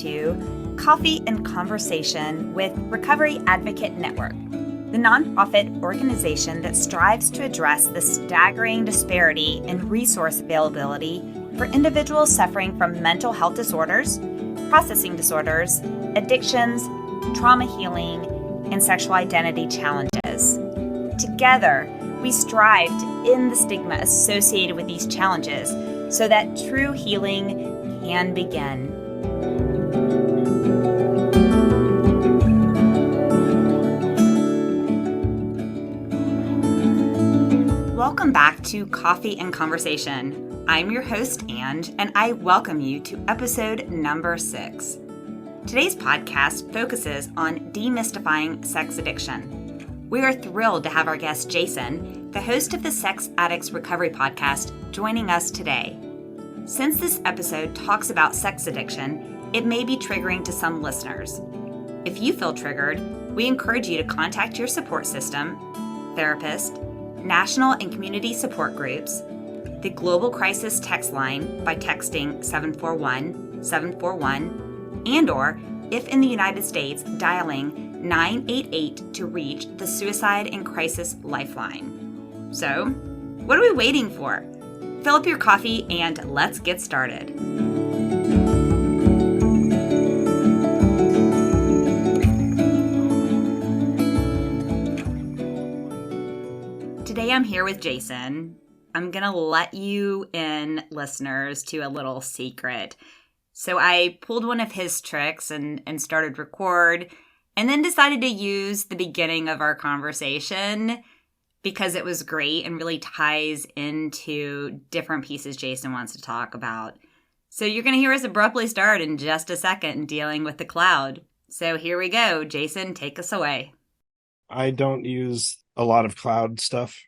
to Coffee and Conversation with Recovery Advocate Network, the nonprofit organization that strives to address the staggering disparity in resource availability for individuals suffering from mental health disorders, processing disorders, addictions, trauma healing, and sexual identity challenges. Together, we strive to end the stigma associated with these challenges so that true healing can begin. Welcome back to Coffee and Conversation. I'm your host, and I welcome you to episode number 6. Today's podcast focuses on demystifying sex addiction. We are thrilled to have our guest, Jason, the host of the Sex Addicts Recovery Podcast, joining us today. Since this episode talks about sex addiction, it may be triggering to some listeners. If you feel triggered, we encourage you to contact your support system, therapist, national and community support groups, the Global Crisis Text Line by texting 741-741, and/or, if in the United States, dialing 988 to reach the Suicide and Crisis Lifeline. So, what are we waiting for? Fill up your coffee and let's get started. Today I'm here with Jason. I'm going to let you in, listeners, to a little secret. So I pulled one of his tricks and started record, and then decided to use the beginning of our conversation because it was great and really ties into different pieces Jason wants to talk about. So you're going to hear us abruptly start in just a second dealing with the cloud. So here we go. Jason, take us away. I don't use a lot of cloud stuff.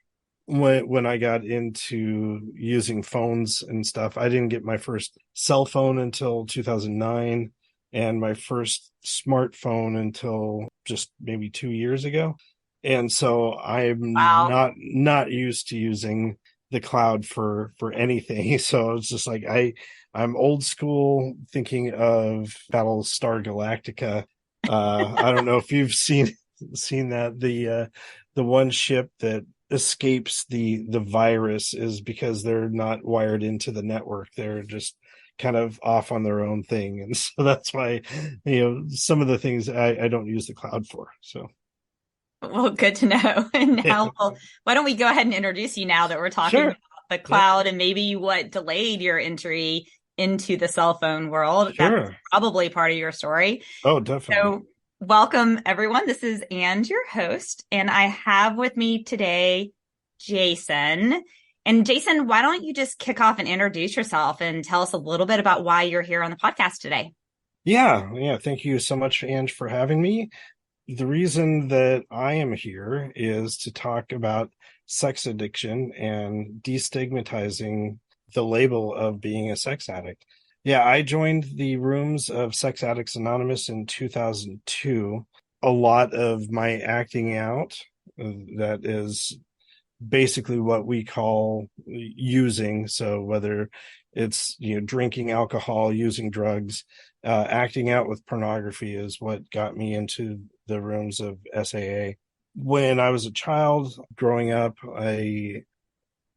When I got into using phones and stuff, I didn't get my first cell phone until 2009 and my first smartphone until just maybe 2 years ago. And so I'm not used to using the cloud for anything. So it's just like I'm old school, thinking of Battlestar Galactica. I don't know if you've seen that the one ship that escapes the virus is because they're not wired into the network. They're just kind of off on their own thing. And so that's why, some of the things I don't use the cloud for. So. Well, good to know. And now, why don't we go ahead and introduce you now that we're talking about the cloud and maybe what delayed your entry into the cell phone world. Sure. That's probably part of your story. Oh, definitely. So welcome, everyone. This is Anne, your host, and I have with me today Jason. And Jason, why don't you just kick off and introduce yourself and tell us a little bit about why you're here on the podcast today? Yeah. Thank you so much, Ange, for having me. The reason that I am here is to talk about sex addiction and destigmatizing the label of being a sex addict. Yeah, I joined the rooms of Sex Addicts Anonymous in 2002. A lot of my acting out, that is basically what we call using. So whether it's drinking alcohol, using drugs, acting out with pornography is what got me into the rooms of SAA. When I was a child growing up, I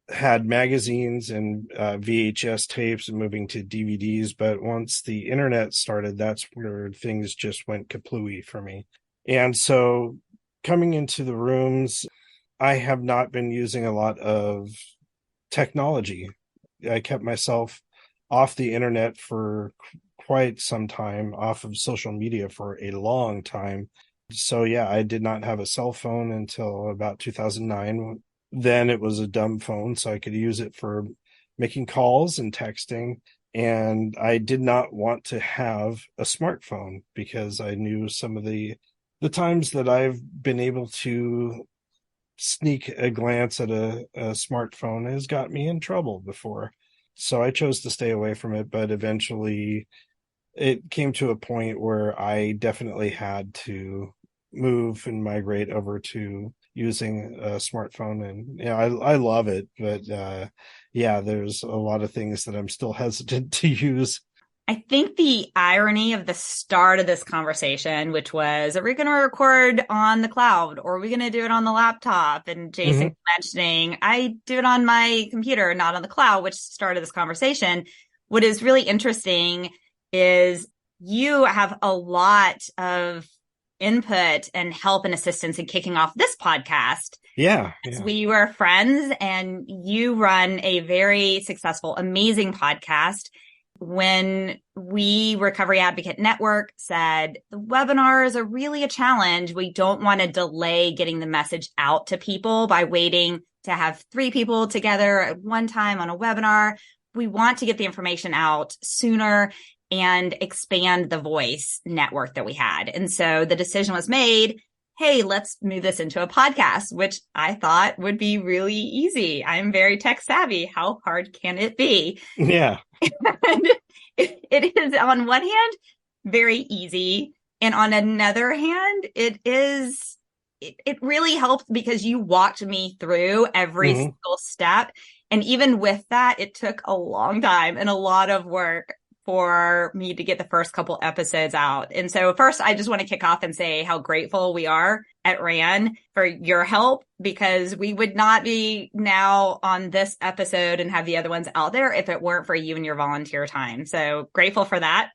had magazines and VHS tapes and moving to DVDs. But once the internet started, that's where things just went kaplooey for me. And so coming into the rooms, I have not been using a lot of technology. I kept myself off the internet for quite some time, off of social media for a long time. So yeah, I did not have a cell phone until about 2009. Then it was a dumb phone, so I could use it for making calls and texting. And I did not want to have a smartphone because I knew some of the times that I've been able to sneak a glance at a smartphone has got me in trouble before. So I chose to stay away from it, but eventually it came to a point where I definitely had to move and migrate over to using a smartphone. And I love it, but there's a lot of things that I'm still hesitant to use. I think the irony of the start of this conversation, which was, are we going to record on the cloud or are we going to do it on the laptop? And Jason Hmm. mentioning, I do it on my computer, not on the cloud, which started this conversation. What is really interesting is you have a lot of input and help and assistance in kicking off this podcast. Yeah, As yeah. we were friends, and you run a very successful, amazing podcast. When we Recovery Advocate Network said the webinars are really a challenge, we don't want to delay getting the message out to people by waiting to have 3 people together at one time on a webinar. We want to get the information out sooner and expand the voice network that we had. And so the decision was made, hey, let's move this into a podcast, which I thought would be really easy. I'm very tech savvy. How hard can it be? Yeah. And it is, on one hand, very easy. And on another hand, it really helped because you walked me through every Hmm. single step. And even with that, it took a long time and a lot of work for me to get the first couple episodes out. And so first, I just want to kick off and say how grateful we are at RAN for your help, because we would not be now on this episode and have the other ones out there if it weren't for you and your volunteer time. So grateful for that.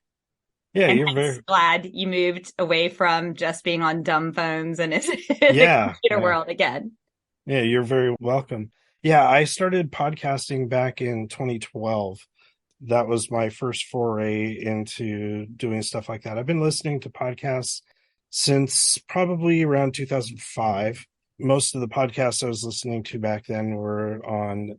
Yeah, And you're nice, very, glad you moved away from just being on dumb phones and into the yeah, computer yeah. world again. Yeah, you're very welcome. Yeah, I started podcasting back in 2012. That was my first foray into doing stuff like that. I've been listening to podcasts since probably around 2005. Most of the podcasts I was listening to back then were on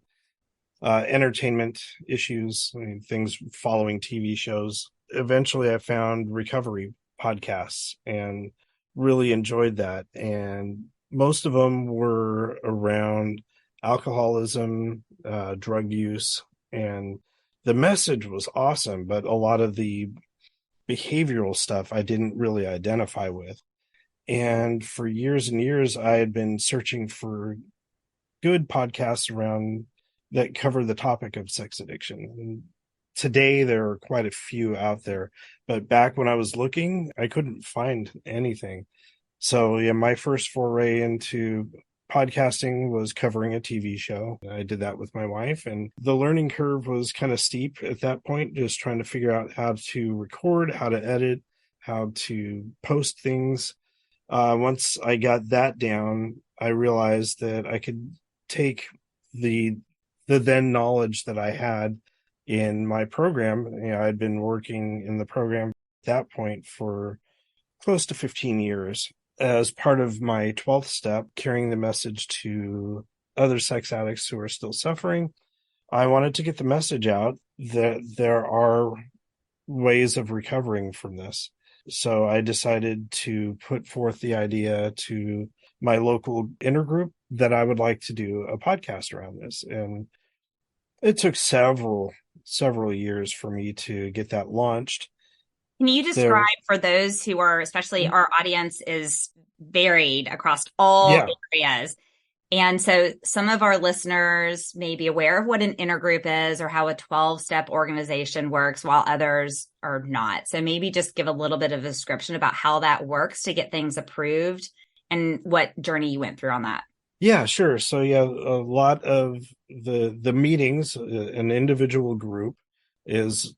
entertainment issues, I mean, things following TV shows. Eventually, I found recovery podcasts and really enjoyed that. And most of them were around alcoholism, drug use, and the message was awesome, but a lot of the behavioral stuff I didn't really identify with. And for years and years, I had been searching for good podcasts around that cover the topic of sex addiction. And today, there are quite a few out there, but back when I was looking, I couldn't find anything. So, yeah, my first foray into podcasting was covering a TV show. I did that with my wife, and the learning curve was kind of steep at that point, just trying to figure out how to record, how to edit, how to post things. Once I got that down, I realized that I could take the the then knowledge that I had in my program. You know, I'd been working in the program at that point for close to 15 years as part of my 12th step, carrying the message to other sex addicts who are still suffering. I wanted to get the message out that there are ways of recovering from this. So I decided to put forth the idea to my local intergroup that I would like to do a podcast around this. And it took several years for me to get that launched. Can you describe There, for those who are, especially our audience is varied across all yeah, areas. And so some of our listeners may be aware of what an intergroup is or how a 12-step organization works, while others are not. So maybe just give a little bit of a description about how that works to get things approved and what journey you went through on that. yeah, sure. So yeah, a lot of the meetings, an individual group is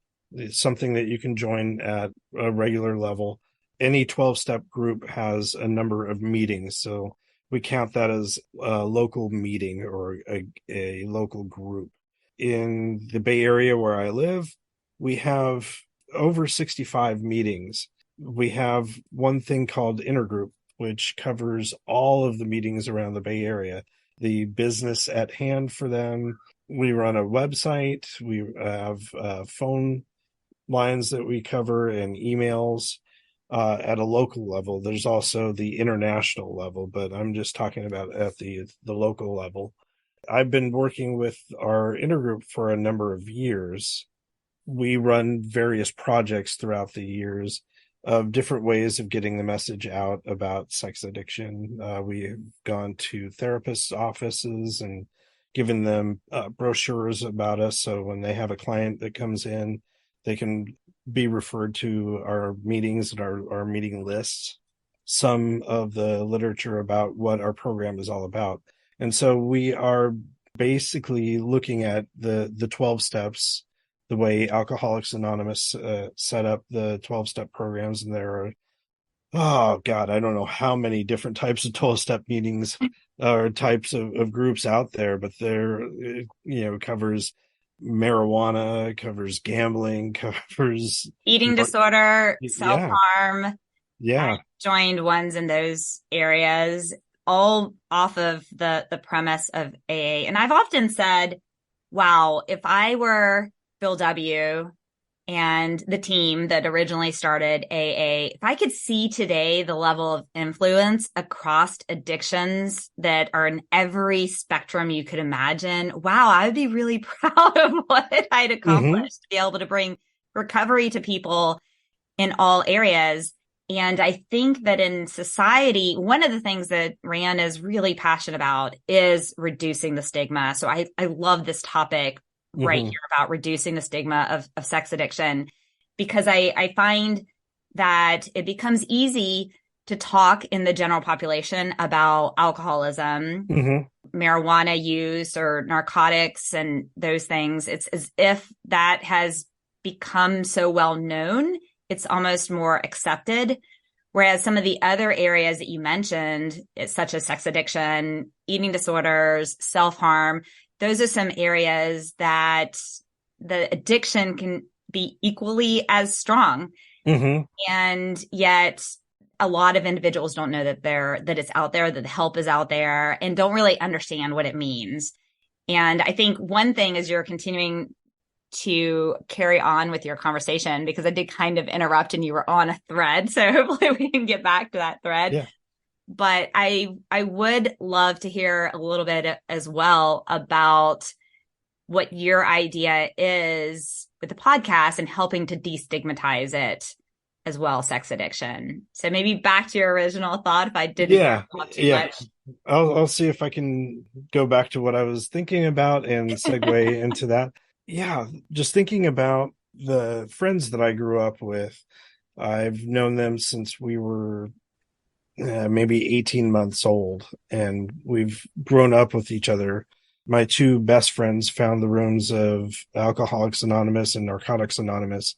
something that you can join at a regular level. Any 12-step group has a number of meetings, so we count that as a local meeting or a local group. In the Bay Area where I live, we have over 65 meetings. We have one thing called intergroup, which covers all of the meetings around the Bay Area, the business at hand for them. We run a website. We have phone lines that we cover and emails at a local level. There's also the international level, but I'm just talking about at the local level. I've been working with our intergroup for a number of years. We run various projects throughout the years of different ways of getting the message out about sex addiction. We've gone to therapists' offices and given them brochures about us. So when they have a client that comes in, they can be referred to our meetings and our meeting lists, some of the literature about what our program is all about. And so we are basically looking at the 12 steps, the way Alcoholics Anonymous set up the 12-step programs. And there are, oh God, I don't know how many different types of 12-step meetings or types of groups out there, but there, covers marijuana, covers gambling, covers eating disorder, yeah, self-harm. yeah. I joined ones in those areas, all off of the premise of AA. And I've often said, wow, if I were Bill W. and the team that originally started AA, if I could see today the level of influence across addictions that are in every spectrum you could imagine, wow, I would be really proud of what I'd accomplished to be able to bring recovery to people in all areas. And I think that in society, one of the things that Rand is really passionate about is reducing the stigma. So I love this topic right here about reducing the stigma of sex addiction, because I find that it becomes easy to talk in the general population about alcoholism, marijuana use, or narcotics and those things. It's as if that has become so well known, it's almost more accepted. Whereas some of the other areas that you mentioned, such as sex addiction, eating disorders, self-harm, those are some areas that the addiction can be equally as strong. And yet a lot of individuals don't know that it's out there, that the help is out there, and don't really understand what it means. And I think one thing is you're continuing to carry on with your conversation, because I did kind of interrupt and you were on a thread. So hopefully we can get back to that thread. Yeah. But I would love to hear a little bit as well about what your idea is with the podcast and helping to destigmatize it as well, sex addiction. So maybe back to your original thought, if I didn't talk too much. I'll see if I can go back to what I was thinking about and segue into that. Yeah, just thinking about the friends that I grew up with. I've known them since we were maybe 18 months old, and we've grown up with each other. My two best friends found the rooms of Alcoholics Anonymous and Narcotics Anonymous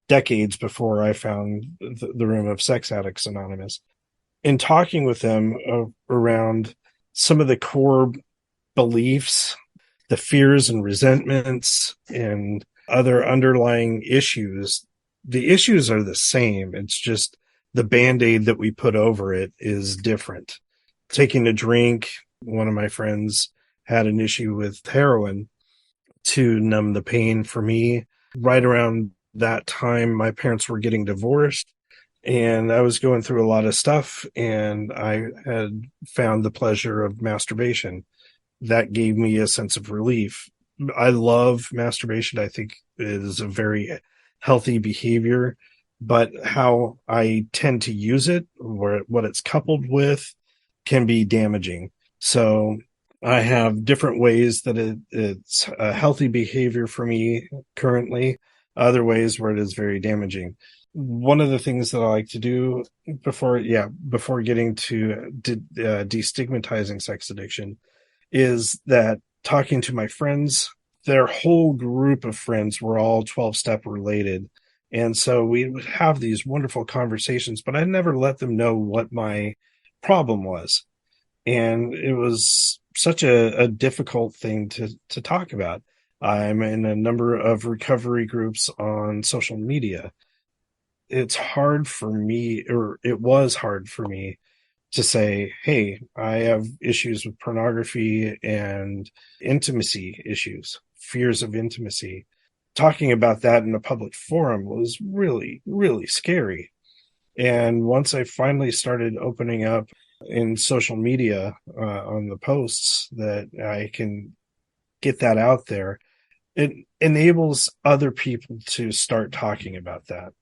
decades before I found the room of Sex Addicts Anonymous. In talking with them around some of the core beliefs, the fears and resentments and other underlying issues, the issues are the same. It's just the Band-Aid that we put over it is different. Taking a drink, one of my friends had an issue with heroin to numb the pain. For me, right around that time, my parents were getting divorced, and I was going through a lot of stuff, and I had found the pleasure of masturbation. That gave me a sense of relief. I love masturbation. I think it is a very healthy behavior, but how I tend to use it, or what it's coupled with, can be damaging. So I have different ways that it's a healthy behavior for me currently, other ways where it is very damaging. One of the things that I like to do before getting to destigmatizing sex addiction is that talking to my friends, their whole group of friends were all 12-step related. And so we would have these wonderful conversations, but I never let them know what my problem was. And it was such a difficult thing to talk about. I'm in a number of recovery groups on social media. It's hard for me, or it was hard for me, to say, hey, I have issues with pornography and intimacy issues, fears of intimacy. Talking about that in a public forum was really, really scary. And once I finally started opening up in social media on the posts that I can get that out there, it enables other people to start talking about that.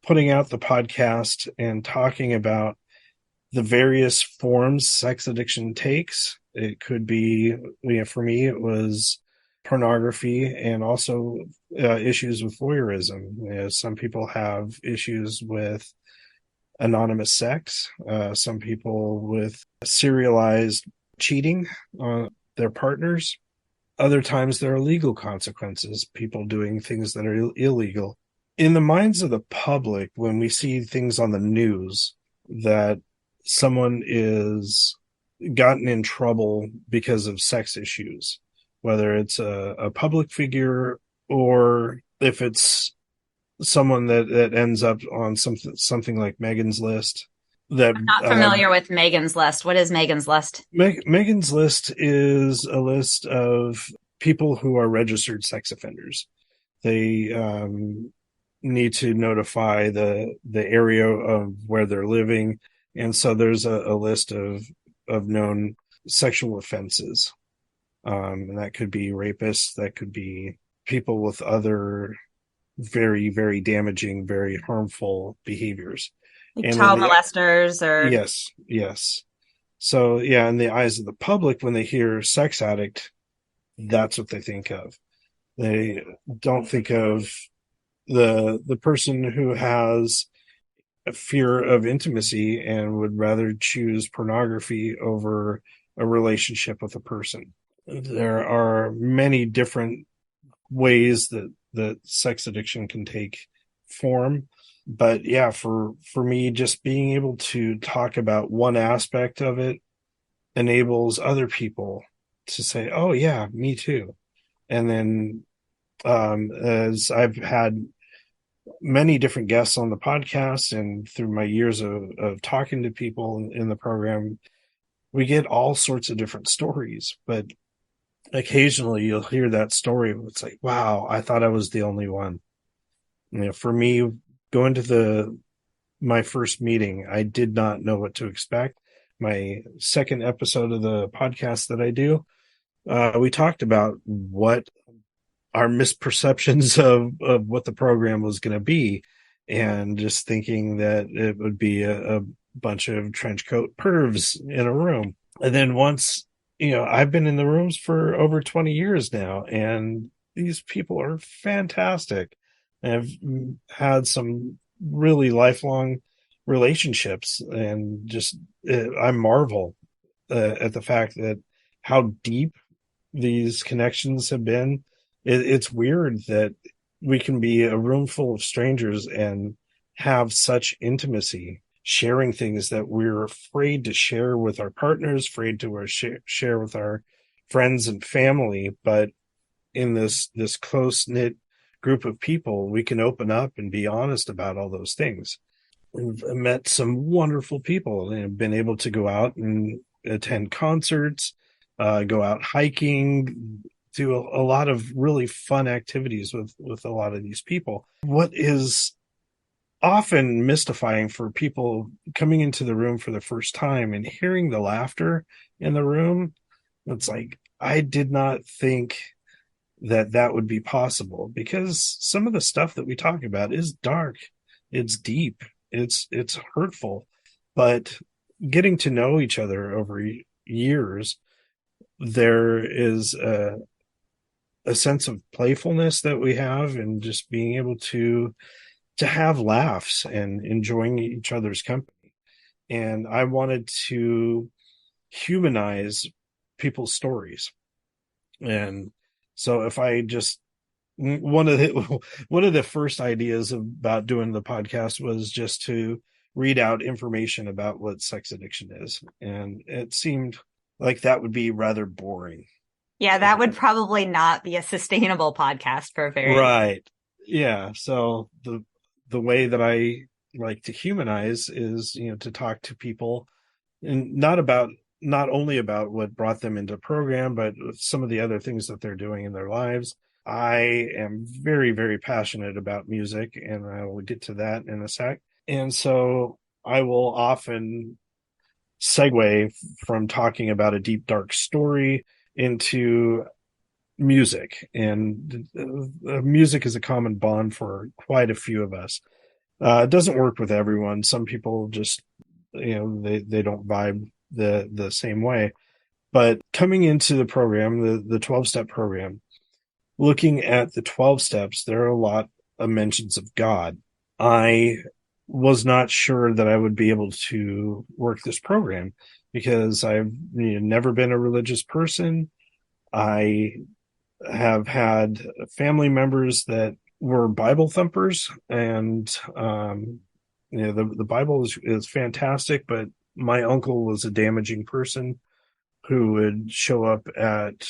Putting out the podcast and talking about the various forms sex addiction takes. It could be, for me, it was pornography and also issues with voyeurism. Some people have issues with anonymous sex, some people with serialized cheating on their partners. Other times there are legal consequences, people doing things that are illegal. In the minds of the public, when we see things on the news that someone is gotten in trouble because of sex issues, whether it's a public figure or if it's someone that ends up on something like Megan's List. That I'm not familiar with Megan's List. What is Megan's List? Megan's List is a list of people who are registered sex offenders. They need to notify the area of where they're living, and so there's a list of known sexual offenses, and that could be rapists, that could be people with other very, very damaging, very harmful behaviors. Like and child molesters or... Yes. So yeah, in the eyes of the public, when they hear sex addict, that's what they think of. They don't think of the person who has a fear of intimacy and would rather choose pornography over a relationship with a person. There are many different ways that sex addiction can take form. But yeah, for me, just being able to talk about one aspect of it enables other people to say, oh yeah, me too. And then as I've had many different guests on the podcast and through my years of talking to people in the program, we get all sorts of different stories, but occasionally you'll hear that story. It's like, wow, I thought I was the only one. For me, going to my first meeting, I did not know what to expect. My second episode of the podcast that I do, we talked about what our misperceptions of what the program was going to be, and just thinking that it would be a bunch of trench coat pervs in a room. And then once, I've been in the rooms for over 20 years now, and these people are fantastic. I've had some really lifelong relationships, and just I marvel at the fact that how deep these connections have been. It's weird that we can be a room full of strangers and have such intimacy, sharing things that we're afraid to share with our partners, afraid to share with our friends and family. But in this close-knit group of people, we can open up and be honest about all those things. We've met some wonderful people and have been able to go out and attend concerts, go out hiking, do a lot of really fun activities with a lot of these people. What is often mystifying for people coming into the room for the first time and hearing the laughter in the room, it's like, I did not think that would be possible, because some of the stuff that we talk about is dark, it's deep, it's hurtful. But getting to know each other over years, there is a sense of playfulness that we have, and just being able to have laughs and enjoying each other's company. And I wanted to humanize people's stories. And so if I just, one of the first ideas about doing the podcast was just to read out information about what sex addiction is. And it seemed like that would be rather boring. Yeah, that would probably not be a sustainable podcast for very... Right. Yeah. So the way that I like to humanize is, to talk to people, and not only about what brought them into the program, but some of the other things that they're doing in their lives. I am very, very passionate about music, and I will get to that in a sec. And so I will often segue from talking about a deep, dark story into music. And music is a common bond for quite a few of us. It doesn't work with everyone. Some people just, they don't vibe the same way. But coming into the program, the 12-step program, looking at the 12 steps, there are a lot of mentions of God. I was not sure that I would be able to work this program because I've never been a religious person. I have had family members that were Bible thumpers, and the Bible is fantastic, but my uncle was a damaging person who would show up at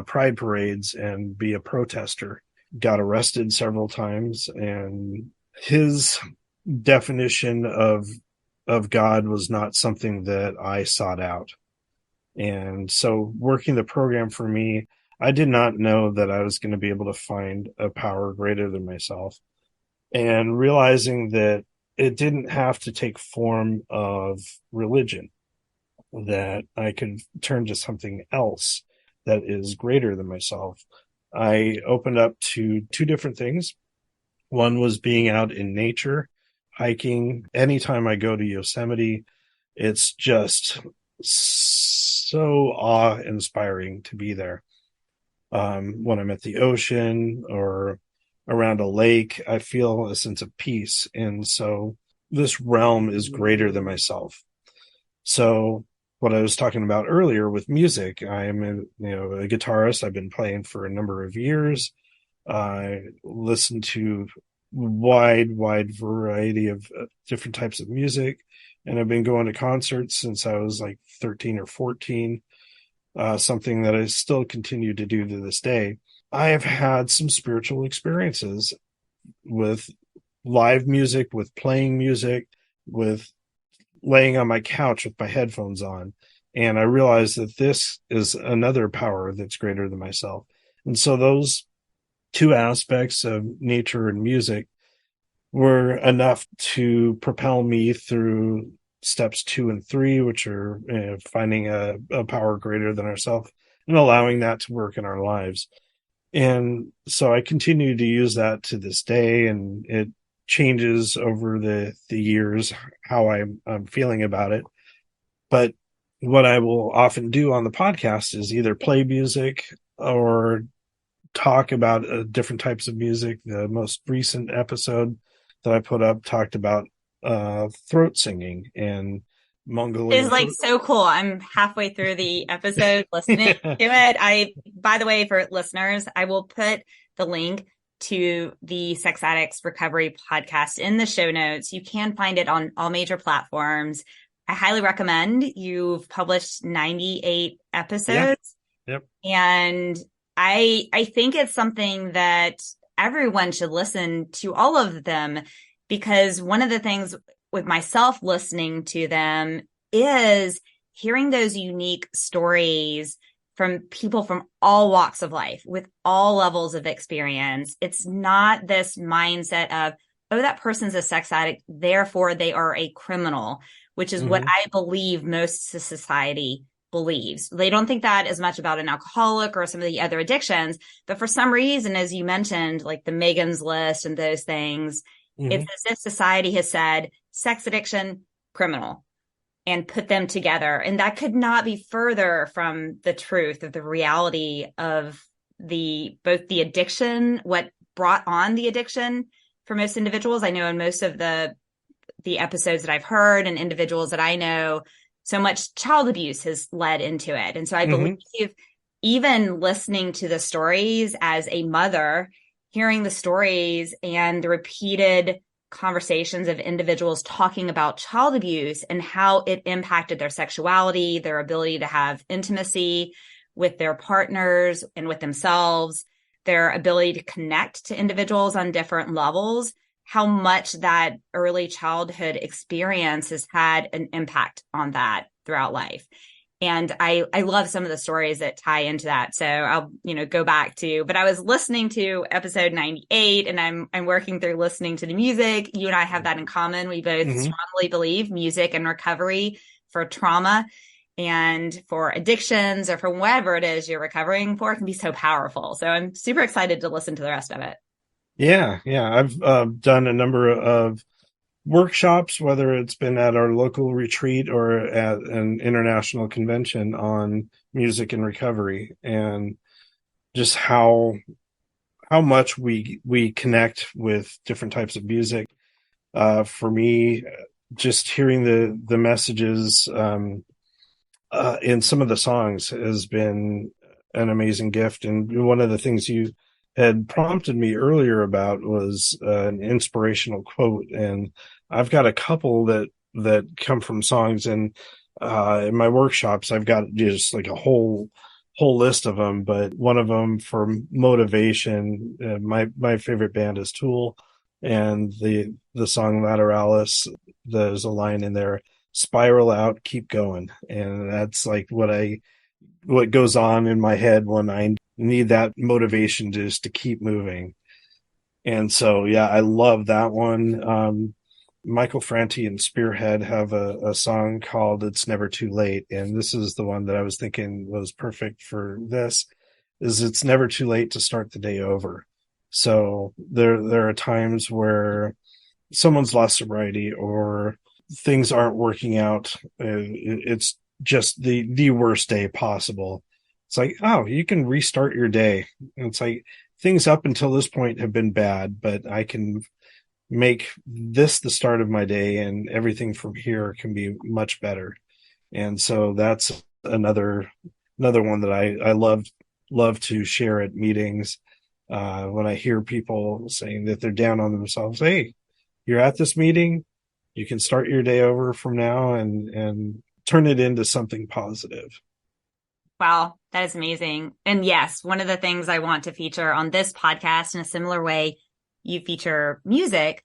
pride parades and be a protester. Got arrested several times, and his definition of God was not something that I sought out. And so working the program for me, I did not know that I was going to be able to find a power greater than myself, and realizing that it didn't have to take form of religion, that I could turn to something else that is greater than myself. I opened up to two different things. One was being out in nature, hiking. Anytime I go to Yosemite, it's just so awe-inspiring to be there. When I'm at the ocean or around a lake, I feel a sense of peace. And so this realm is greater than myself. So what I was talking about earlier with music, I am a guitarist. I've been playing for a number of years. I listen to wide variety of different types of music, and I've been going to concerts since I was like 13 or 14, something that I still continue to do to this day. I have had some spiritual experiences with live music, with playing music, with laying on my couch with my headphones on. And I realized that this is another power that's greater than myself. And so those two aspects of nature and music were enough to propel me through steps 2 and 3, which are finding a power greater than ourselves and allowing that to work in our lives. And so I continue to use that to this day, and it changes over the years how I'm feeling about it. But what I will often do on the podcast is either play music or talk about different types of music. The most recent episode that I put up talked about throat singing and Mongolian. It's like so cool. I'm halfway through the episode listening to it. By the way, for listeners, I will put the link to the Sex Addicts Recovery Podcast in the show notes. You can find it on all major platforms. I highly recommend. You've published 98 episodes. Yep. And I think it's something that everyone should listen to, all of them, because one of the things with myself listening to them is hearing those unique stories from people from all walks of life with all levels of experience. It's not this mindset of, oh, that person's a sex addict, therefore they are a criminal, which is what I believe most society believes. They don't think that as much about an alcoholic or some of the other addictions, but for some reason, as you mentioned, like the Megan's List and those things, it's as if society has said sex addiction, criminal, and put them together. And that could not be further from the truth of the reality of both the addiction, what brought on the addiction for most individuals. I know in most of the episodes that I've heard and individuals that I know, so much child abuse has led into it. And so I believe even listening to the stories as a mother, hearing the stories and the repeated conversations of individuals talking about child abuse and how it impacted their sexuality, their ability to have intimacy with their partners and with themselves, their ability to connect to individuals on different levels, how much that early childhood experience has had an impact on that throughout life. And I love some of the stories that tie into that. So I'll, go back to, but I was listening to episode 98 and I'm working through listening to the music. You and I have that in common. We both strongly believe music and recovery for trauma and for addictions or for whatever it is you're recovering for can be so powerful. So I'm super excited to listen to the rest of it. Yeah. I've done a number of workshops, whether it's been at our local retreat or at an international convention on music and recovery, and just how how much we connect with different types of music. For me, just hearing the messages in some of the songs has been an amazing gift. And one of the things you had prompted me earlier about was an inspirational quote, and I've got a couple that come from songs, and in my workshops I've got just like a whole list of them. But one of them for motivation, my favorite band is Tool, and the song Lateralus, there's a line in there: spiral out, keep going. And that's like what goes on in my head when I need that motivation just to keep moving. And so, yeah, I love that one. Michael Franti and Spearhead have a song called It's Never Too Late. And this is the one that I was thinking was perfect for this, is it's never too late to start the day over. So there are times where someone's lost sobriety or things aren't working out. It's just the worst day possible. It's like, oh, you can restart your day. And it's like, things up until this point have been bad, but I can make this the start of my day, and everything from here can be much better. And so that's another one that I love to share at meetings. When I hear people saying that they're down on themselves, hey, you're at this meeting, you can start your day over from now and turn it into something positive. Wow, that is amazing. And yes, one of the things I want to feature on this podcast in a similar way you feature music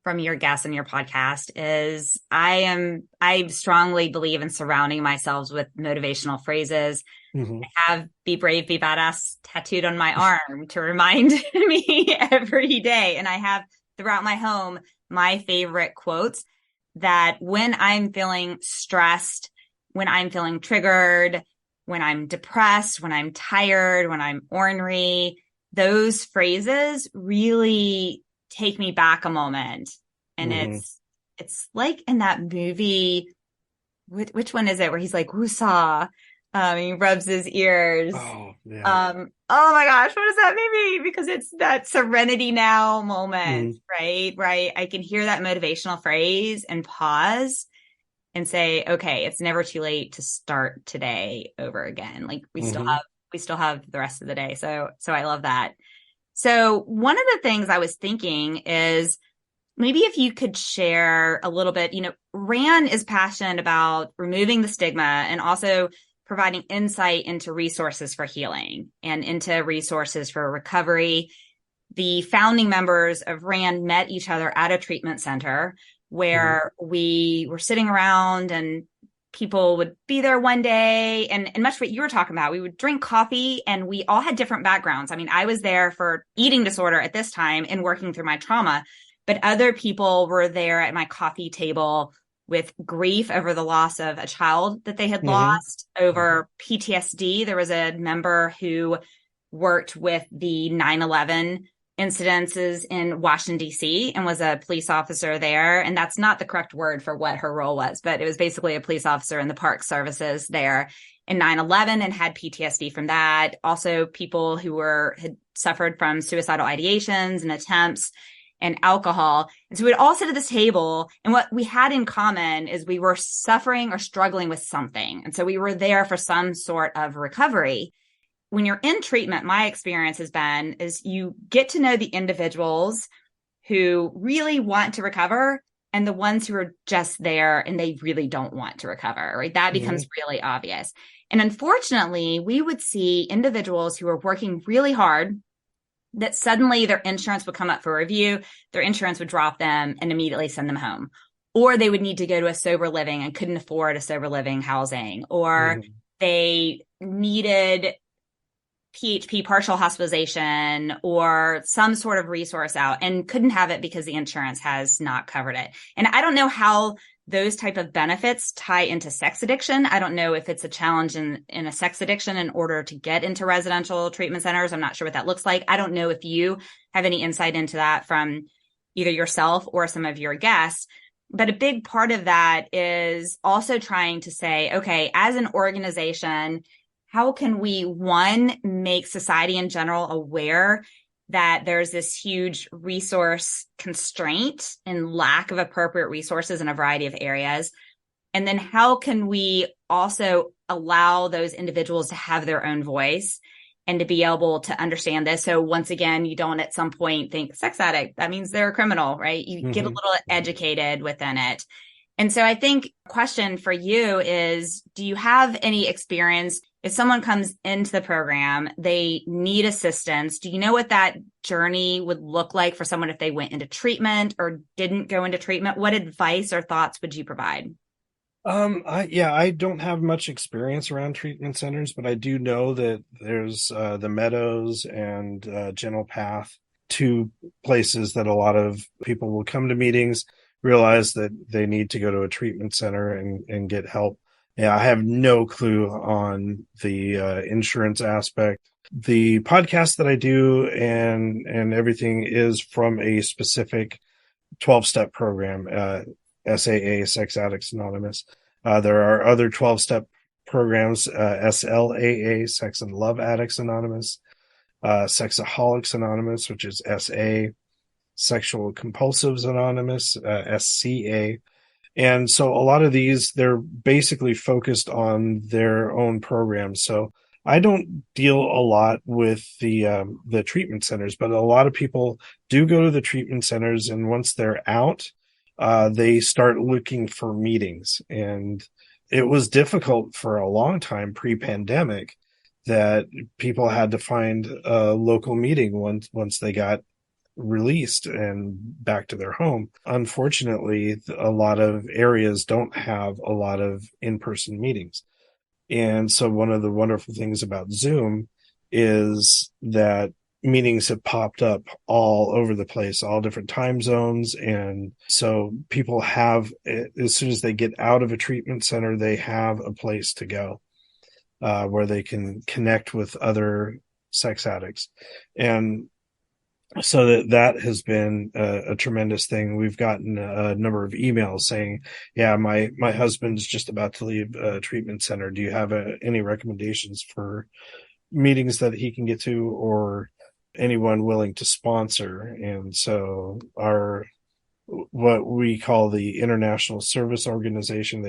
from your guests in your podcast is I strongly believe in surrounding myself with motivational phrases. Mm-hmm. I have "Be brave, be badass" tattooed on my arm to remind me every day. And I have throughout my home my favorite quotes that when I'm feeling stressed, when I'm feeling triggered, when I'm depressed, when I'm tired, when I'm ornery, those phrases really take me back a moment. And Mm-hmm. it's like in that movie, which one is it, where he's like, "Woosah," he rubs his ears. Oh, yeah. Oh my gosh, what is that movie? Because it's that Serenity Now moment, right? Right. I can hear that motivational phrase and pause and say, okay, it's never too late to start today over again. Like we still have the rest of the day. So I love that. So one of the things I was thinking is maybe if you could share a little bit, RAN is passionate about removing the stigma and also providing insight into resources for healing and into resources for recovery. The founding members of RAN met each other at a treatment center where we were sitting around and people would be there one day and much what you were talking about, we would drink coffee and we all had different backgrounds. I mean, I was there for eating disorder at this time and working through my trauma, but other people were there at my coffee table with grief over the loss of a child that they had lost, over PTSD. There was a member who worked with the 9/11 incidences in Washington, D.C. and was a police officer there. And that's not the correct word for what her role was, but it was basically a police officer in the park services there in 9/11 and had PTSD from that. Also people who had suffered from suicidal ideations and attempts and alcohol. And so we'd all sit at this table, and what we had in common is we were suffering or struggling with something. And so we were there for some sort of recovery. When you're in treatment, my experience has been is you get to know the individuals who really want to recover and the ones who are just there and they really don't want to recover, right? That becomes really obvious. And unfortunately, we would see individuals who are working really hard that suddenly their insurance would come up for review, their insurance would drop them and immediately send them home. Or they would need to go to a sober living and couldn't afford a sober living housing. Or they needed PHP, partial hospitalization, or some sort of resource out and couldn't have it because the insurance has not covered it. And I don't know how those type of benefits tie into sex addiction. I don't know if it's a challenge in a sex addiction in order to get into residential treatment centers. I'm not sure what that looks like. I don't know if you have any insight into that from either yourself or some of your guests. But a big part of that is also trying to say, okay, as an organization, how can we, one, make society in general aware that there's this huge resource constraint and lack of appropriate resources in a variety of areas. And then how can we also allow those individuals to have their own voice and to be able to understand this? So once again, you don't at some point think sex addict, that means they're a criminal, right? You get a little educated within it. And so I think a question for you is, do you have any experience if someone comes into the program, they need assistance? Do you know what that journey would look like for someone if they went into treatment or didn't go into treatment? What advice or thoughts would you provide? I don't have much experience around treatment centers, but I do know that there's the Meadows and Gentle Path, two places that a lot of people will come to meetings, realize that they need to go to a treatment center and get help. Yeah, I have no clue on the insurance aspect. The podcast that I do and everything is from a specific 12-step program, SAA, Sex Addicts Anonymous. There are other 12-step programs, SLAA, Sex and Love Addicts Anonymous, Sexaholics Anonymous, which is SA, Sexual Compulsives Anonymous, SCA. And so a lot of these, they're basically focused on their own programs. So I don't deal a lot with the treatment centers, but a lot of people do go to the treatment centers, and once they're out, they start looking for meetings. And it was difficult for a long time pre-pandemic that people had to find a local meeting once they got released and back to their home. Unfortunately, a lot of areas don't have a lot of in-person meetings. And so one of the wonderful things about Zoom is that meetings have popped up all over the place, all different time zones. And so people have, as soon as they get out of a treatment center, they have a place to go where they can connect with other sex addicts. And so that has been a tremendous thing. We've gotten a number of emails saying, yeah, my husband's just about to leave a treatment center. Do you have any recommendations for meetings that he can get to, or anyone willing to sponsor? And so what we call the International Service Organization,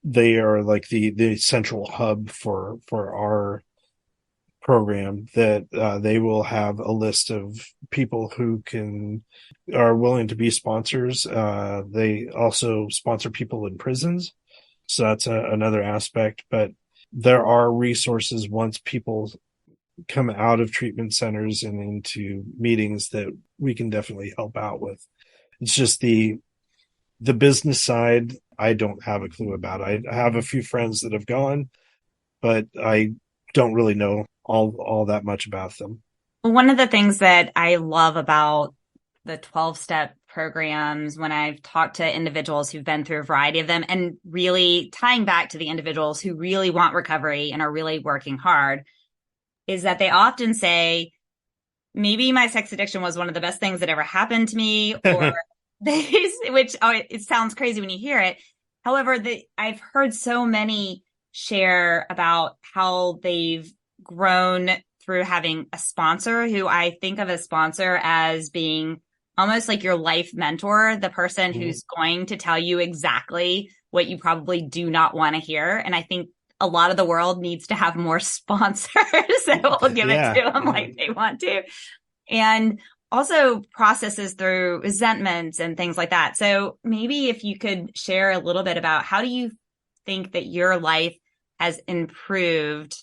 they are like the central hub for our program, that they will have a list of people who are willing to be sponsors. They also sponsor people in prisons. So that's another aspect, but there are resources once people come out of treatment centers and into meetings that we can definitely help out with. It's just the business side, I don't have a clue about. I have a few friends that have gone, but I don't really know all that much about them. One of the things that I love about the 12-step programs, when I've talked to individuals who've been through a variety of them, and really tying back to the individuals who really want recovery and are really working hard, is that they often say, maybe my sex addiction was one of the best things that ever happened to me, or which it sounds crazy when you hear it. However, I've heard so many share about how they've grown through having a sponsor, who I think of a sponsor as being almost like your life mentor, the person who's going to tell you exactly what you probably do not want to hear. And I think a lot of the world needs to have more sponsors that will give it to them like they want to. And also processes through resentments and things like that. So maybe if you could share a little bit about, how do you think that your life has improved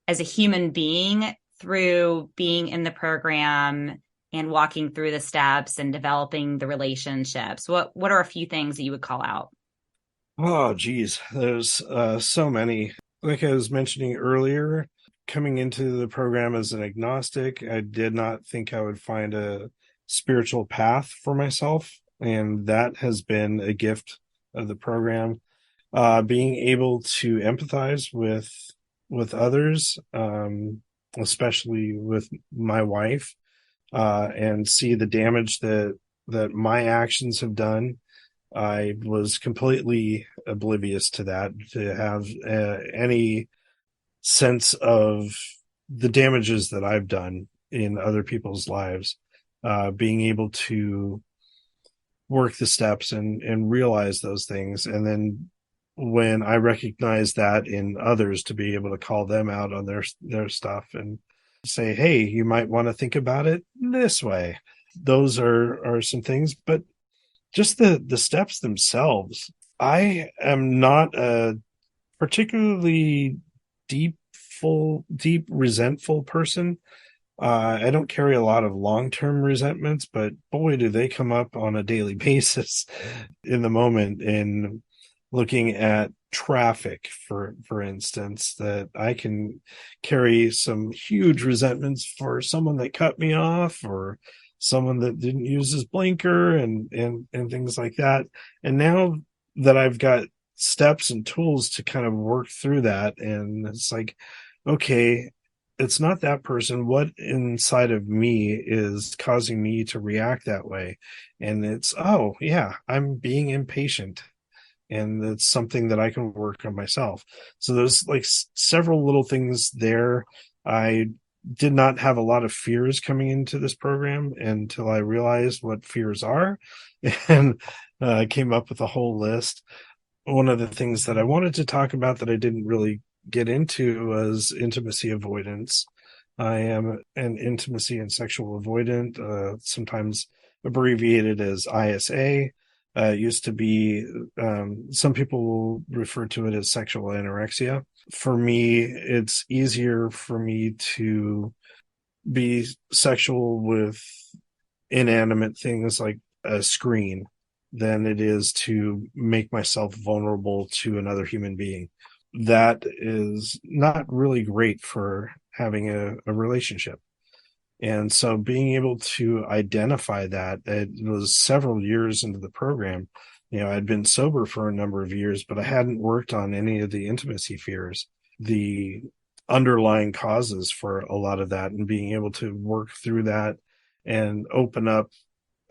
as a human being through being in the program and walking through the steps and developing the relationships? What are a few things that you would call out? Oh, geez. There's so many. Like I was mentioning earlier, coming into the program as an agnostic, I did not think I would find a spiritual path for myself. And that has been a gift of the program. Being able to empathize with others, especially with my wife, and see the damage that my actions have done. I was completely oblivious to that, to have any sense of the damages that I've done in other people's lives, being able to work the steps and realize those things. And then when I recognize that in others, to be able to call them out on their stuff and say, hey, you might want to think about it this way. Those are some things, but just the steps themselves. I am not a particularly deep resentful person. I don't carry a lot of long-term resentments, but boy, do they come up on a daily basis in the moment. In looking at traffic, for instance, that I can carry some huge resentments for someone that cut me off, or someone that didn't use his blinker, and things like that. And now that I've got steps and tools to kind of work through that, and it's like, okay, it's not that person. What inside of me is causing me to react that way? And it's, oh yeah, I'm being impatient, and it's something that I can work on myself. So there's like several little things there. I did not have a lot of fears coming into this program until I realized what fears are, and came up with a whole list. One of the things that I wanted to talk about that I didn't really get into was intimacy avoidance. I am an intimacy and sexual avoidant, sometimes abbreviated as ISA. It used to be, some people will refer to it as sexual anorexia. For me, it's easier for me to be sexual with inanimate things like a screen than it is to make myself vulnerable to another human being. That is not really great for having a relationship. And so being able to identify that, it was several years into the program. I'd been sober for a number of years, but I hadn't worked on any of the intimacy fears, the underlying causes for a lot of that, and being able to work through that and open up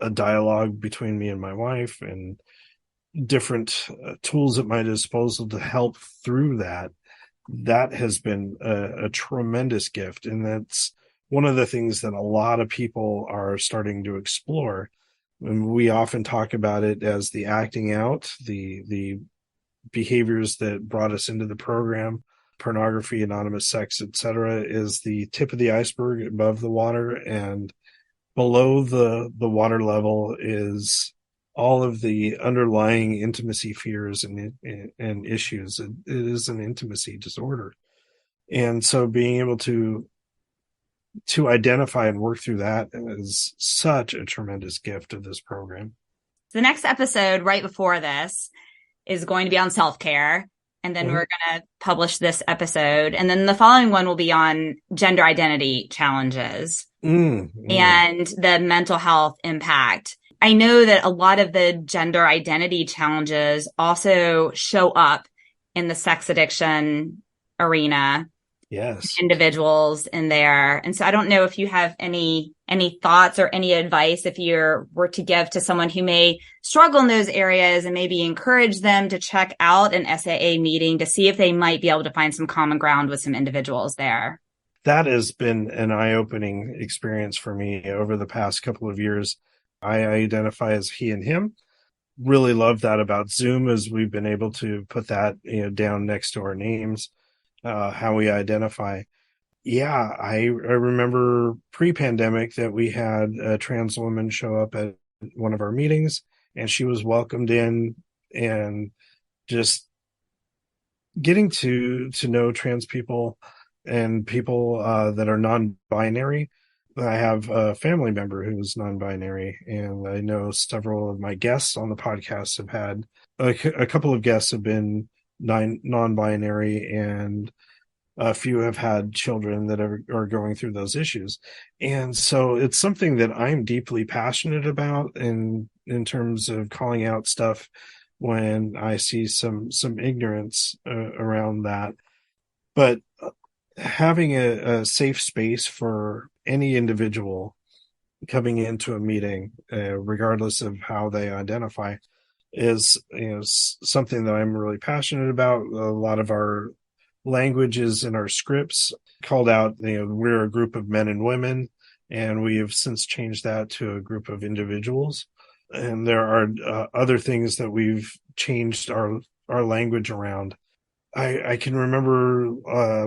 a dialogue between me and my wife, and different tools at my disposal to help through that. That has been a tremendous gift. And that's one of the things that a lot of people are starting to explore. And we often talk about it as the acting out, the behaviors that brought us into the program. Pornography, anonymous sex, etc., is the tip of the iceberg above the water, and below the water level is all of the underlying intimacy fears and issues. It is an intimacy disorder. And so being able to identify and work through that is such a tremendous gift of this program. The next episode right before this is going to be on self-care. And then we're going to publish this episode. And then the following one will be on gender identity challenges and the mental health impact. I know that a lot of the gender identity challenges also show up in the sex addiction arena. Yes. Individuals in there. And so I don't know if you have any thoughts or any advice if you were to give to someone who may struggle in those areas, and maybe encourage them to check out an SAA meeting to see if they might be able to find some common ground with some individuals there. That has been an eye-opening experience for me over the past couple of years. I identify as he and him. Really love that about Zoom, as we've been able to put that down next to our names. How we identify. Yeah, I remember pre-pandemic that we had a trans woman show up at one of our meetings, and she was welcomed in, and just getting to know trans people and people that are non-binary. I have a family member who is non-binary, and I know several of my guests on the podcast have had a couple of guests have been non-binary, and a few have had children that are going through those issues. And so it's something that I'm deeply passionate about in terms of calling out stuff when I see some ignorance around that. But having a safe space for any individual coming into a meeting, regardless of how they identify, is something that I'm really passionate about. A lot of our languages in our scripts called out, we're a group of men and women, and we have since changed that to a group of individuals. And there are other things that we've changed our language around. I can remember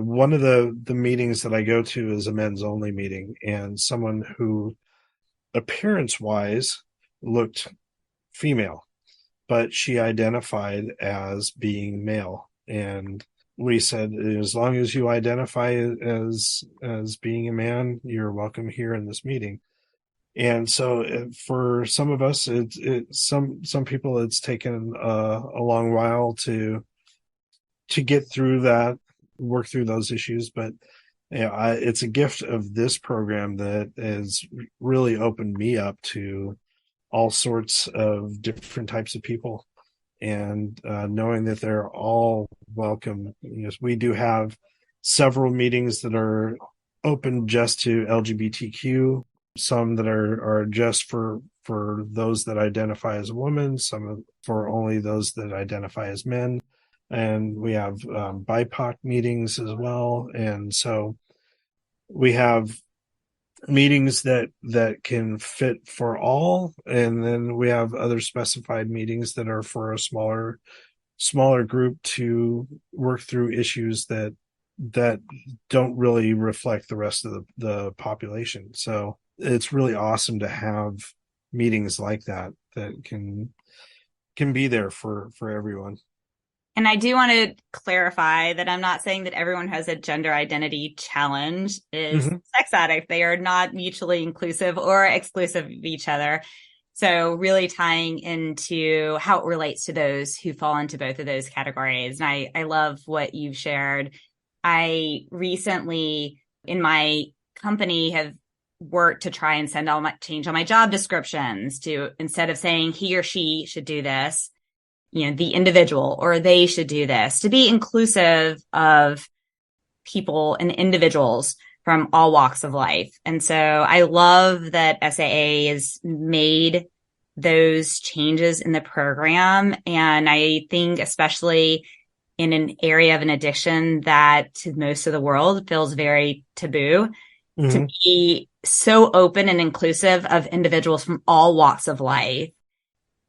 one of the meetings that I go to is a men's only meeting, and someone who appearance wise looked female, but she identified as being male. And we said, as long as you identify as being a man, you're welcome here in this meeting. And so for some of us, some people, it's taken a long while to get through that, work through those issues. But it's a gift of this program that has really opened me up to all sorts of different types of people, and knowing that they're all welcome. We do have several meetings that are open just to LGBTQ, some that are just for those that identify as a woman, some for only those that identify as men. And we have BIPOC meetings as well. And so we have meetings that can fit for all. And then we have other specified meetings that are for a smaller group to work through issues that don't really reflect the rest of the population. So it's really awesome to have meetings like that can be there for everyone. And I do want to clarify that I'm not saying that everyone who has a gender identity challenge is sex addict. They are not mutually inclusive or exclusive of each other. So really tying into how it relates to those who fall into both of those categories. And I love what you've shared. I recently in my company have worked to try and change all my job descriptions to, instead of saying he or she should do this, the individual, or they should do this, to be inclusive of people and individuals from all walks of life. And so I love that SAA has made those changes in the program. And I think especially in an area of an addiction that to most of the world feels very taboo, to be so open and inclusive of individuals from all walks of life.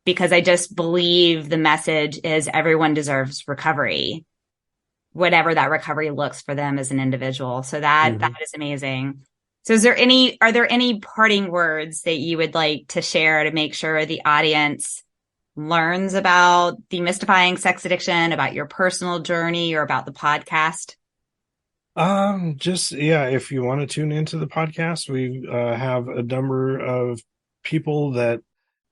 Because I just believe the message is everyone deserves recovery, whatever that recovery looks for them as an individual. So that is amazing. So are there any parting words that you would like to share to make sure the audience learns about demystifying sex addiction, about your personal journey, or about the podcast? If you want to tune into the podcast, we have a number of people that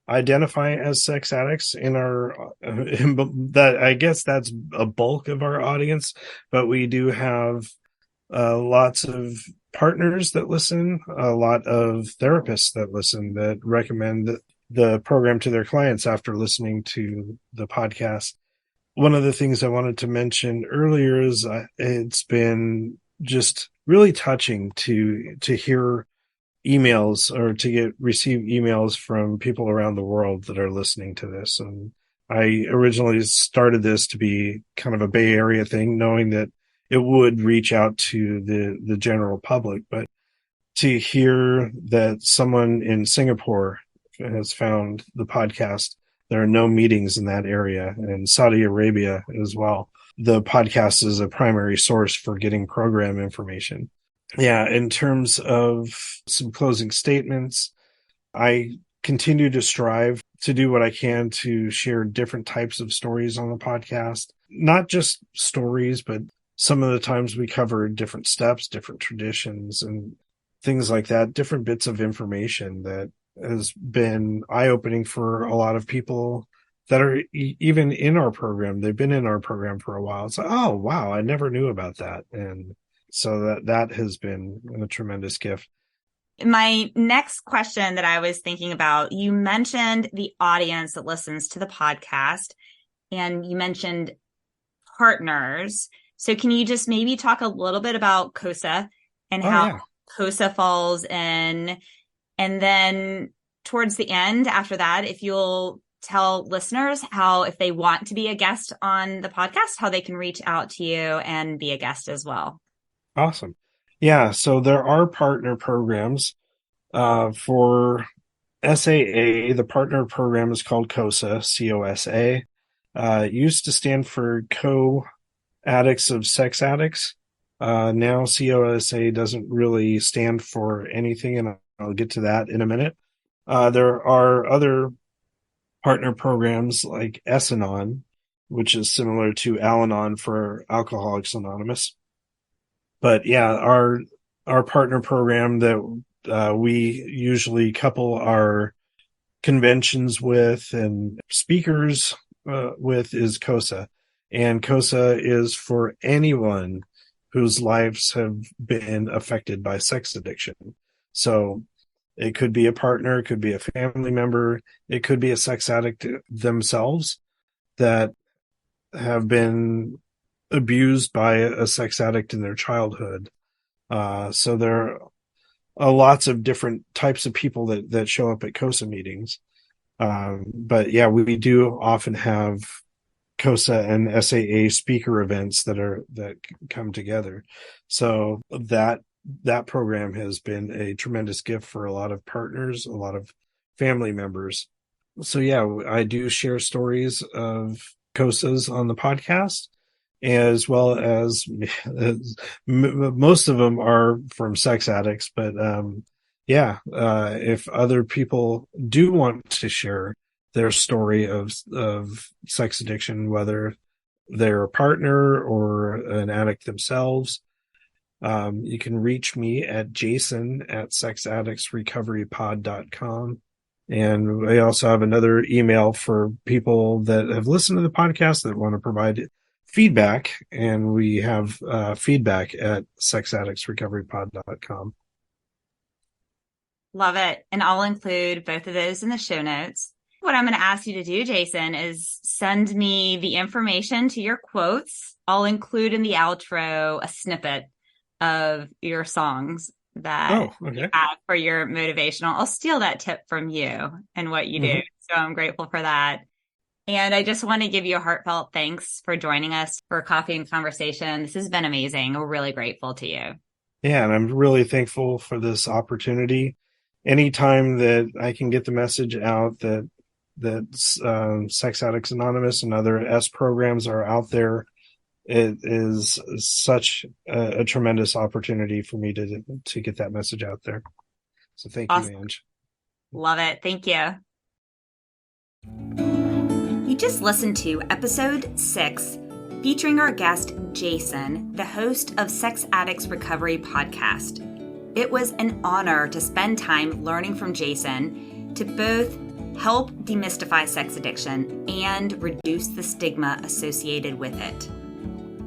identify as sex addicts in our that I guess that's a bulk of our audience, but we do have lots of partners that listen, a lot of therapists that listen, that recommend the program to their clients after listening to the podcast. One of the things I wanted to mention earlier is it's been just really touching to hear emails or to receive emails from people around the world that are listening to this. And I originally started this to be kind of a Bay Area thing, knowing that it would reach out to the general public, but to hear that someone in Singapore has found the podcast, there are no meetings in that area, and Saudi Arabia as well. The podcast is a primary source for getting program information. Yeah, in terms of some closing statements, I continue to strive to do what I can to share different types of stories on the podcast. Not just stories, but some of the times we cover different steps, different traditions, and things like that, different bits of information that has been eye-opening for a lot of people that are even in our program. They've been in our program for a while. It's like, oh, wow, I never knew about that. And so that has been a tremendous gift. My next question that I was thinking about, you mentioned the audience that listens to the podcast, and you mentioned partners. So can you just maybe talk a little bit about COSA and how COSA falls in? And then towards the end, after that, if you'll tell listeners how, if they want to be a guest on the podcast, how they can reach out to you and be a guest as well. Awesome. Yeah, so there are partner programs for SAA. The partner program is called COSA, C-O-S-A. It used to stand for Co-Addicts of Sex Addicts. Now COSA doesn't really stand for anything, and I'll get to that in a minute. There are other partner programs like S-Anon, which is similar to Al-Anon for Alcoholics Anonymous. But yeah, our partner program that we usually couple our conventions with and speakers with is COSA. And COSA is for anyone whose lives have been affected by sex addiction. So it could be a partner, it could be a family member, it could be a sex addict themselves that have been abused by a sex addict in their childhood. So there are lots of different types of people that show up at COSA meetings. But yeah, we do often have COSA and SAA speaker events that come together. So that program has been a tremendous gift for a lot of partners, a lot of family members. So yeah, I do share stories of COSAs on the podcast, as well as most of them are from sex addicts. But if other people do want to share their story of sex addiction, whether they're a partner or an addict themselves, you can reach me at jason@sexaddictsrecoverypod.com. And I also have another email for people that have listened to the podcast that want to provide feedback. And we have feedback at sexaddictsrecoverypod.com. Love it. And I'll include both of those in the show notes. What I'm going to ask you to do, Jason, is send me the information to your quotes. I'll include in the outro a snippet of your songs that you have for your motivational. I'll steal that tip from you and what you do. So I'm grateful for that. And I just want to give you a heartfelt thanks for joining us for Coffee and Conversation. This has been amazing. We're really grateful to you. Yeah, and I'm really thankful for this opportunity. Anytime that I can get the message out that Sex Addicts Anonymous and other S programs are out there, it is such a tremendous opportunity for me to get that message out there. So thank you, Ange. Love it. Thank you. You just listened to episode 6, featuring our guest, Jason, the host of Sex Addicts Recovery Podcast. It was an honor to spend time learning from Jason to both help demystify sex addiction and reduce the stigma associated with it.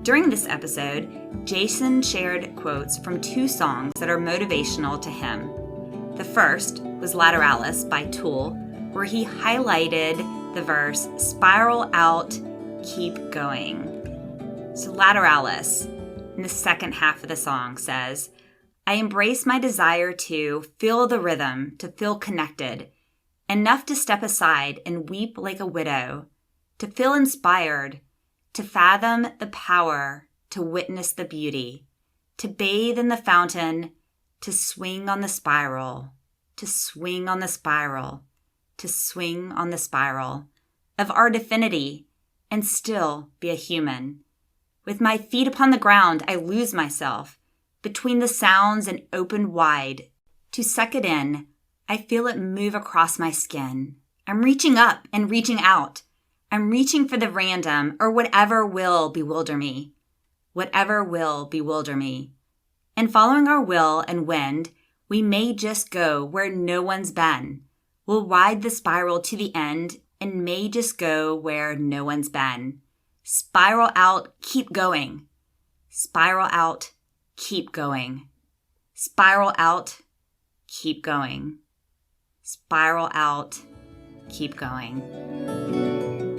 During this episode, Jason shared quotes from 2 songs that are motivational to him. The first was Lateralus by Tool, where he highlighted the verse, "Spiral out, keep going." So Lateralus, in the second half of the song, says, "I embrace my desire to feel the rhythm, to feel connected, enough to step aside and weep like a widow, to feel inspired, to fathom the power, to witness the beauty, to bathe in the fountain, to swing on the spiral, to swing on the spiral, to swing on the spiral of our divinity and still be a human. With my feet upon the ground, I lose myself between the sounds and open wide. To suck it in, I feel it move across my skin. I'm reaching up and reaching out. I'm reaching for the random or whatever will bewilder me. Whatever will bewilder me. And following our will and wind, we may just go where no one's been. We'll ride the spiral to the end and may just go where no one's been. Spiral out, keep going. Spiral out, keep going. Spiral out, keep going. Spiral out, keep going."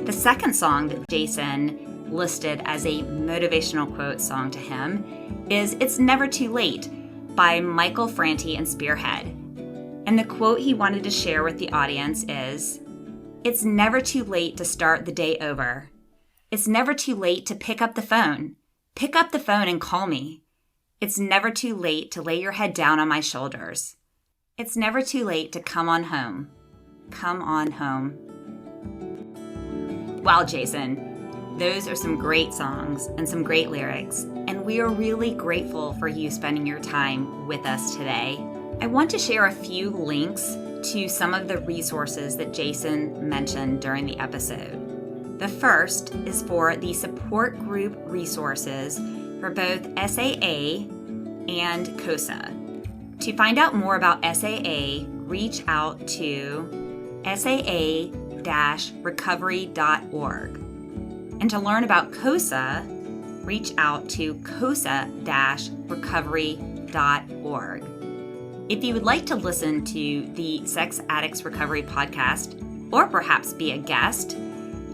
The second song that Jason listed as a motivational quote song to him is "It's Never Too Late" by Michael Franti and Spearhead. And the quote he wanted to share with the audience is, It's never too late to start the day over. It's never too late to pick up the phone. Pick up the phone and call me. It's never too late to lay your head down on my shoulders. It's never too late to come on home. Come on home. Wow, Jason, those are some great songs and some great lyrics, and we are really grateful for you spending your time with us today. I want to share a few links to some of the resources that Jason mentioned during the episode. The first is for the support group resources for both SAA and COSA. To find out more about SAA, reach out to saa-recovery.org. And to learn about COSA, reach out to cosa-recovery.org. If you would like to listen to the Sex Addicts Recovery Podcast, or perhaps be a guest,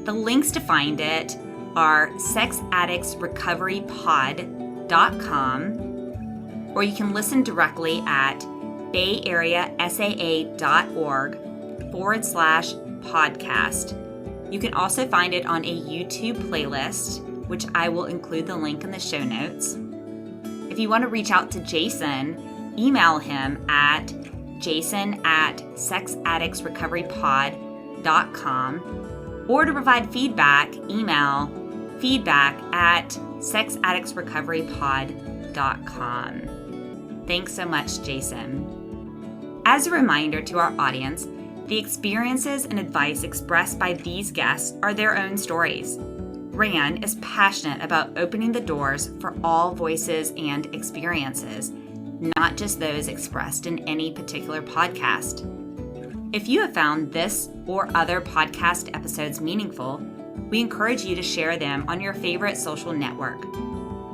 the links to find it are sexaddictsrecoverypod.com, or you can listen directly at bayareasaa.org/podcast. You can also find it on a YouTube playlist, which I will include the link in the show notes. If you want to reach out to Jason, email him at jason@sexaddictsrecoverypod.com, or to provide feedback, email feedback@sexaddictsrecoverypod.com. Thanks so much, Jason. As a reminder to our audience, the experiences and advice expressed by these guests are their own stories. Ran is passionate about opening the doors for all voices and experiences, not just those expressed in any particular podcast. If you have found this or other podcast episodes meaningful, we encourage you to share them on your favorite social network.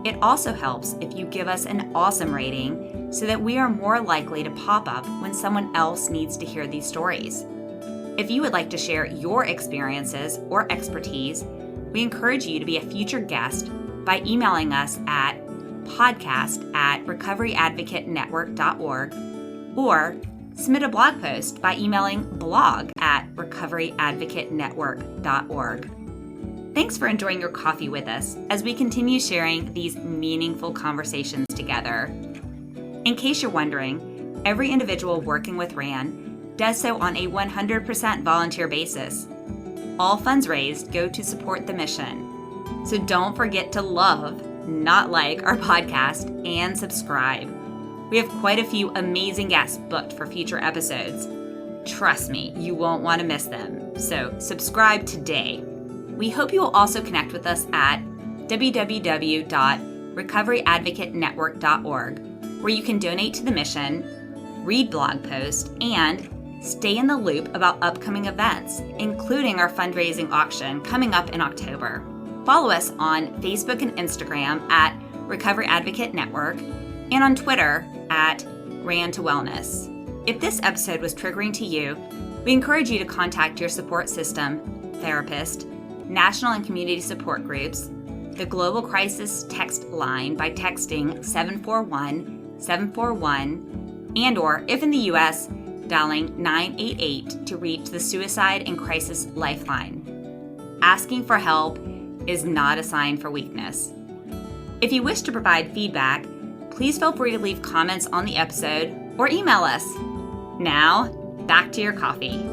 It also helps if you give us an awesome rating so that we are more likely to pop up when someone else needs to hear these stories. If you would like to share your experiences or expertise, we encourage you to be a future guest by emailing us at podcast@recoveryadvocatenetwork.org, or submit a blog post by emailing blog@recoveryadvocatenetwork.org. Thanks for enjoying your coffee with us as we continue sharing these meaningful conversations together. In case you're wondering, every individual working with RAN does so on a 100% volunteer basis. All funds raised go to support the mission. So don't forget to love, not like, our podcast and subscribe. We have quite a few amazing guests booked for future episodes. Trust me, you won't want to miss them. So subscribe today. We hope you will also connect with us at www.recoveryadvocatenetwork.org, where you can donate to the mission, read blog posts, and stay in the loop about upcoming events, including our fundraising auction coming up in October. Follow us on Facebook and Instagram at Recovery Advocate Network, and on Twitter at Ran to Wellness. If this episode was triggering to you, we encourage you to contact your support system, therapist, national and community support groups, the Global Crisis Text Line by texting 741-741, and or, if in the U.S., dialing 988 to reach the Suicide and Crisis Lifeline. Asking for help is not a sign for weakness. If you wish to provide feedback, please feel free to leave comments on the episode or email us. Now, back to your coffee.